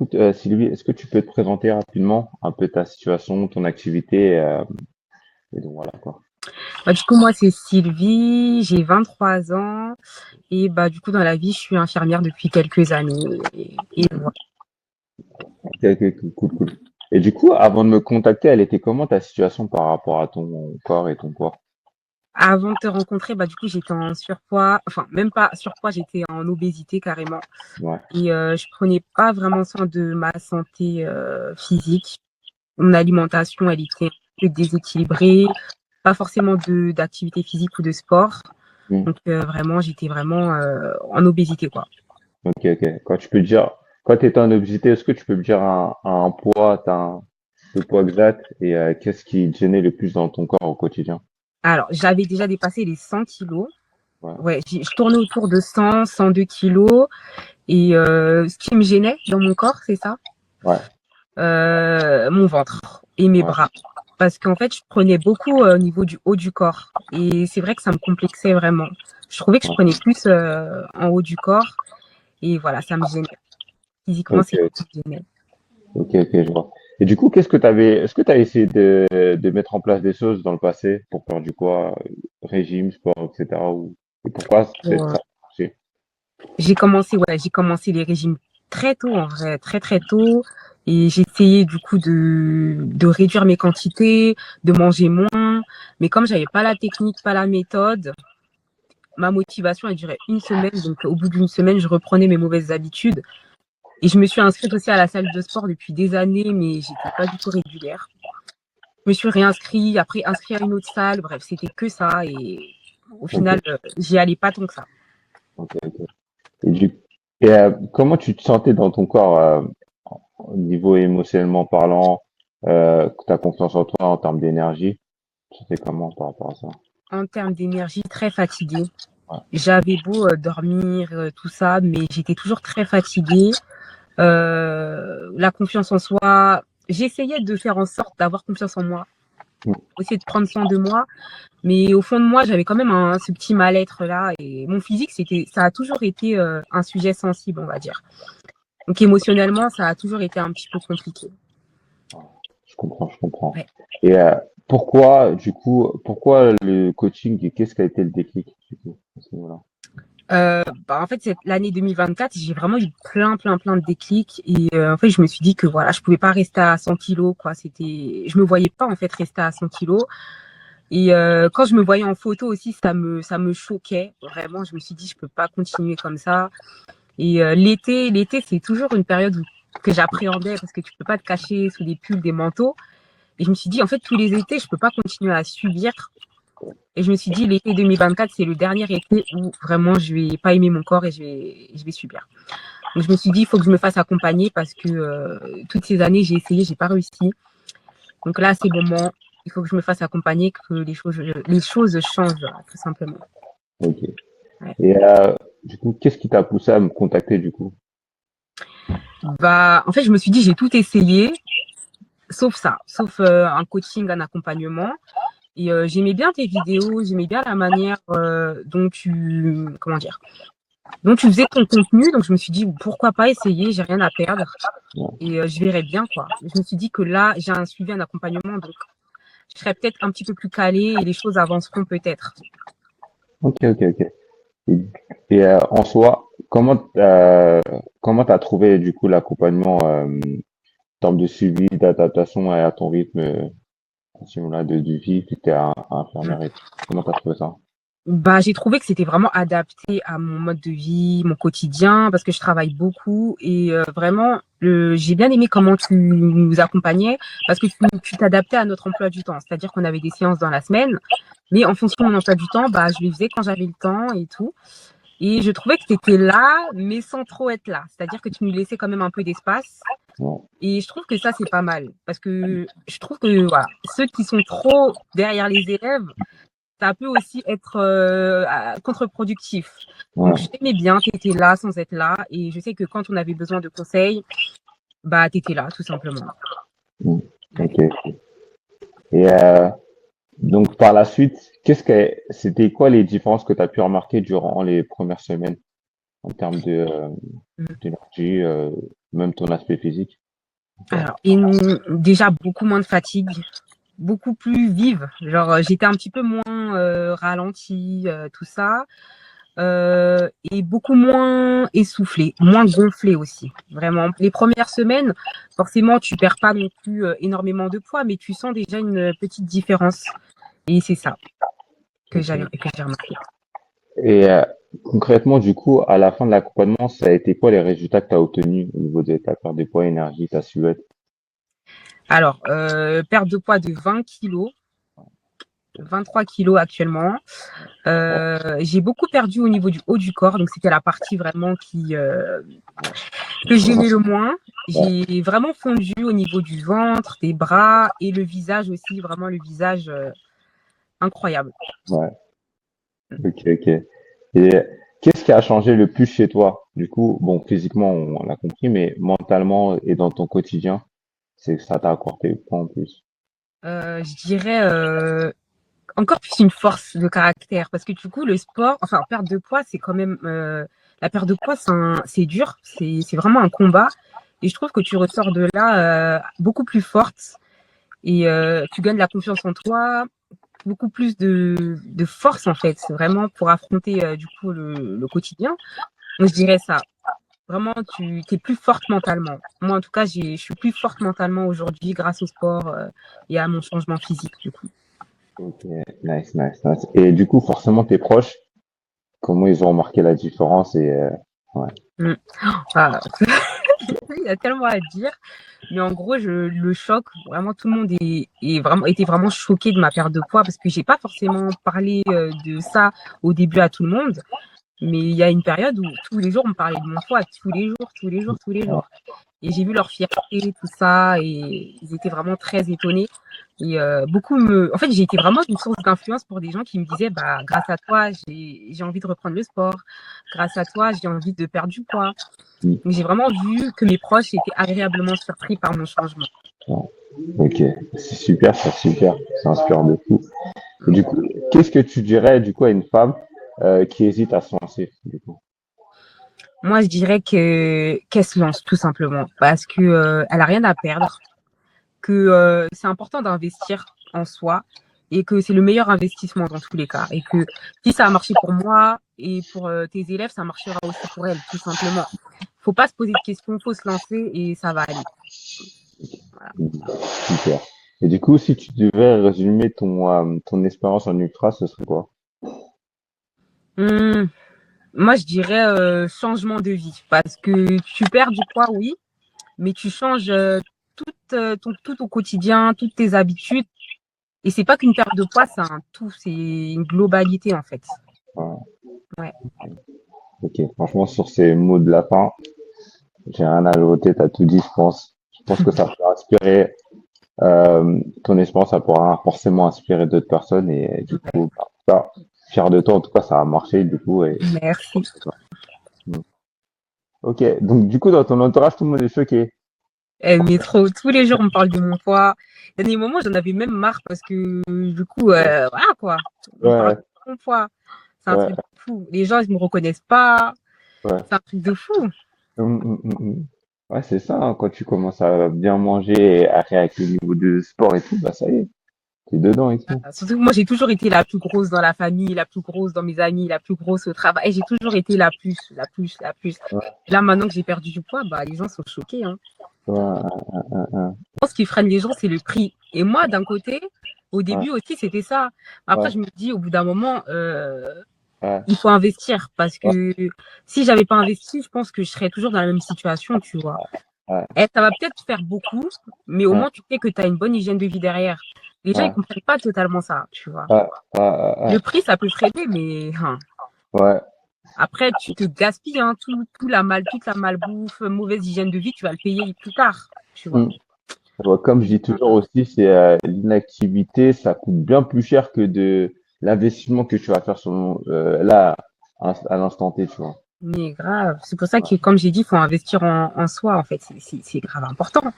écoute, Sylvie, est-ce que tu peux te présenter rapidement un peu ta situation, ton activité, et donc voilà quoi. Bah, du coup, moi, c'est Sylvie, j'ai 23 ans et bah, du coup, dans la vie, je suis infirmière depuis quelques années. Et voilà. Ok, ok, cool, cool, cool. Et du coup, avant de me contacter, elle était comment ta situation par rapport à ton corps et ton poids? Avant de te rencontrer, bah, du coup, j'étais en surpoids, enfin, même pas surpoids, j'étais en obésité carrément. Ouais, Et je prenais pas vraiment soin de ma santé physique. Mon alimentation, elle était un peu déséquilibrée, pas forcément d'activité physique ou de sport. hmm, Donc, vraiment, j'étais vraiment en obésité, quoi. ok, ok. Quand tu étais en obésité, est-ce que tu peux me dire un poids, le poids exact et qu'est-ce qui te gênait le plus dans ton corps au quotidien? Alors, j'avais déjà dépassé les 100 kilos. Ouais, Ouais, je tournais autour de 100, 102 kilos. Et ce qui me gênait dans mon corps, c'est ça, ouais, mon ventre et mes ouais. bras. Parce qu'en fait, je prenais beaucoup au niveau du haut du corps. Et c'est vrai que ça me complexait vraiment. Je trouvais que je Ouais. prenais plus en haut du corps. Et voilà, ça me gênait. Physiquement, Ok, c'est ce qui me gênait. ok, ok, je vois. Et du coup, est-ce que tu as essayé de mettre en place des choses dans le passé pour perdre du poids, régime, sport, etc. Et pourquoi Pour, ça a marché? j'ai commencé les régimes très tôt, en vrai, très, très tôt. Et j'ai essayé du coup de réduire mes quantités, de manger moins. Mais comme j'avais pas la technique, pas la méthode, ma motivation a duré une semaine. Donc, au bout d'une semaine, je reprenais mes mauvaises habitudes. Et je me suis inscrite aussi à la salle de sport depuis des années, mais j'étais pas du tout régulière. Je me suis réinscrite, après inscrite à une autre salle. Bref, c'était que ça. Et au Ok, final, j'y allais pas tant que ça. ok, ok. Et, comment tu te sentais dans ton corps, au niveau émotionnellement parlant, ta confiance en toi en termes d'énergie? Tu sais comment par rapport à ça? En termes d'énergie, très fatiguée. Ouais, J'avais beau dormir, tout ça, mais j'étais toujours très fatiguée. La confiance en soi, j'essayais de faire en sorte d'avoir confiance en moi, mm, essayer de prendre soin de moi. Mais au fond de moi, j'avais quand même ce petit mal-être là. Et mon physique, ça a toujours été un sujet sensible, on va dire. Donc émotionnellement, ça a toujours été un petit peu compliqué. je comprends, je comprends. Ouais. Et pourquoi le coaching et qu'est-ce qui a été le déclic du coup, à ce niveau-là? Bah, en fait, l'année 2024, j'ai vraiment eu plein, plein, plein de déclics. Et en fait, je me suis dit que voilà, je pouvais pas rester à 100 kilos, quoi. Je me voyais pas en fait rester à 100 kilos. Et quand je me voyais en photo aussi, ça me choquait. Vraiment, je me suis dit, je peux pas continuer comme ça. Et l'été, c'est toujours une période que j'appréhendais parce que tu peux pas te cacher sous des pulls, des manteaux. Et je me suis dit, en fait, tous les étés, je peux pas continuer à subir. Et je me suis dit, l'été 2024, c'est le dernier été où vraiment je vais pas aimer mon corps et je vais subir. Donc je me suis dit, il faut que je me fasse accompagner parce que toutes ces années, j'ai essayé, j'ai pas réussi. Donc là, c'est le moment. Il faut que je me fasse accompagner, que les choses changent, tout simplement. Ok. Ouais. Et du coup, qu'est-ce qui t'a poussé à me contacter du coup? Bah, en fait, je me suis dit, j'ai tout essayé, sauf ça, sauf un coaching, un accompagnement. Et j'aimais bien tes vidéos, j'aimais bien la manière comment dire, dont tu faisais ton contenu. Donc je me suis dit, pourquoi pas essayer, j'ai rien à perdre Ouais. et je verrai bien quoi. Je me suis dit que là, j'ai suivi un accompagnement, donc je serai peut-être un petit peu plus calée et les choses avanceront peut-être. Ok, ok, ok. Et, en soi, comment t'as trouvé du coup l'accompagnement en termes de suivi, d'adaptation à ton rythme, à ce moment-là de vie, tu étais infirmière et tout. Comment t'as trouvé ça? Bah, j'ai trouvé que c'était vraiment adapté à mon mode de vie, mon quotidien, parce que je travaille beaucoup et vraiment, j'ai bien aimé comment tu nous accompagnais, parce que tu t'adaptais à notre emploi du temps. C'est-à-dire qu'on avait des séances dans la semaine, mais en fonction de mon emploi du temps, bah, je les faisais quand j'avais le temps et tout. Et je trouvais que tu étais là, mais sans trop être là. C'est-à-dire que tu nous laissais quand même un peu d'espace. Ouais, Et je trouve que ça, c'est pas mal. Parce que je trouve que voilà, ceux qui sont trop derrière les élèves, ça peut aussi être contre-productif. Donc, ouais. j'aimais bien, tu étais là sans être là. Et je sais que quand on avait besoin de conseils, bah, tu étais là, tout simplement. Mm. Ouais. Ok. Et donc par la suite, c'était quoi les différences que tu as pu remarquer durant les premières semaines en termes Mhm. d'énergie, même ton aspect physique? Ok. Alors, déjà beaucoup moins de fatigue, beaucoup plus vive. Genre, j'étais un petit peu moins ralentie, tout ça. Et beaucoup moins essoufflée, moins gonflée aussi. Vraiment, les premières semaines, forcément, tu perds pas non plus énormément de poids, mais tu sens déjà une petite différence. Et c'est ça Ok. que j'ai remarqué. Et concrètement, du coup, à la fin de l'accompagnement, ça a été quoi les résultats que tu as obtenus au niveau de ta perte de poids, énergie, ta silhouette? Alors, perte de poids de 20 kilos, 23 kilos actuellement. J'ai beaucoup perdu au niveau du haut du corps, donc c'était la partie vraiment que j'aimais le moins. Ouais, J'ai vraiment fondu au niveau du ventre, des bras et le visage aussi, vraiment le visage incroyable. ouais, ok, ok. Et qu'est-ce qui a changé le plus chez toi? Du coup, bon, physiquement, on l'a compris, mais mentalement et dans ton quotidien, c'est ça t'a apporté quoi en plus? Je dirais encore plus une force de caractère parce que du coup le sport, enfin perte de poids, c'est quand même la perte de poids, c'est dur, c'est vraiment un combat et je trouve que tu ressors de là beaucoup plus forte et tu gagnes la confiance en toi, beaucoup plus de force en fait, vraiment pour affronter du coup le quotidien. Donc je dirais ça. Vraiment, tu es plus forte mentalement. Moi, en tout cas, je suis plus forte mentalement aujourd'hui grâce au sport et à mon changement physique, du coup. Ok, nice, nice, nice. Et du coup, forcément, tes proches, comment ils ont remarqué la différence et ouais. Mm. Ah, il y a tellement à dire. Mais en gros, le choc, vraiment, tout le monde était vraiment choqué de ma perte de poids parce que j'ai pas forcément parlé de ça au début à tout le monde. Mais il y a une période où tous les jours, on me parlait de mon poids, tous les jours, tous les jours, tous les jours. Et j'ai vu leur fierté, tout ça, et ils étaient vraiment très étonnés. Et en fait, j'ai été vraiment une source d'influence pour des gens qui me disaient, bah, grâce à toi, j'ai envie de reprendre le sport. Grâce à toi, j'ai envie de perdre du poids. Mm. Donc, j'ai vraiment vu que mes proches étaient agréablement surpris par mon changement. Ouais. Ok, c'est super, c'est super, ça inspire de fou. Et du coup, qu'est-ce que tu dirais du coup à une femme qui hésite à se lancer, du coup? Moi, je dirais qu'elle se lance tout simplement parce que elle a rien à perdre, que c'est important d'investir en soi et que c'est le meilleur investissement dans tous les cas. Et que si ça a marché pour moi et pour tes élèves, ça marchera aussi pour elles, tout simplement. Faut pas se poser de questions, faut se lancer et ça va aller. Voilà. Super. Et du coup, si tu devais résumer ton expérience en ultra, ce serait quoi? Hum, Moi, je dirais changement de vie parce que tu perds du poids, oui, mais tu changes tout ton quotidien, toutes tes habitudes. Et c'est pas qu'une perte de poids, c'est un tout, c'est une globalité en fait. Voilà. Ouais. Ok, franchement, sur ces mots de la fin, j'ai rien à ajouter, t'as tout dit, je pense. Je pense que ça peut inspirer ton expérience, ça pourra forcément inspirer d'autres personnes et du coup, bah, en tout cas, fier de toi, en tout cas, ça a marché du coup. Et Merci. ok, donc du coup, dans ton entourage, tout le monde est choqué. Mais trop, tous les jours, on me parle de mon poids. Il y a des moments, j'en avais même marre parce que du coup, voilà quoi, on me parle Ouais, de mon poids. C'est un ouais, truc de fou. Les gens, ils me reconnaissent pas. ouais. C'est un truc de fou. Mm. Ouais, c'est ça, hein, quand tu commences à bien manger et à avec le niveau de sport et tout, bah ça y est, t'es dedans et tout. Surtout que moi, j'ai toujours été la plus grosse dans la famille, la plus grosse dans mes amis, la plus grosse au travail. Et j'ai toujours été la plus, la plus, la plus. Ouais, Là, maintenant que j'ai perdu du poids, bah, les gens sont choqués, hein. ouais, Je pense qui freine les gens, c'est le prix. Et moi, d'un côté, au ouais, début aussi, c'était ça. Après, ouais, je me dis, au bout d'un moment, ouais, il faut investir parce ouais, que si j'avais pas investi, je pense que je serais toujours dans la même situation, tu vois. ouais, Et ça va peut-être faire beaucoup, mais au ouais, moins, tu sais que tu as une bonne hygiène de vie derrière. Les gens, ils ouais, comprennent pas totalement ça, tu vois. ouais, ouais, Le prix, ça peut freiner, mais ouais, après, tu te gaspilles, hein, toute la malbouffe, mauvaise hygiène de vie, tu vas le payer plus tard, tu vois. mm. Ouais, comme je dis toujours aussi, c'est l'inactivité, ça coûte bien plus cher que de l'investissement que tu vas faire sur là à l'instant T, tu vois. Mais grave, c'est pour ça que, comme j'ai dit, il faut investir en soi, en fait. C'est grave important.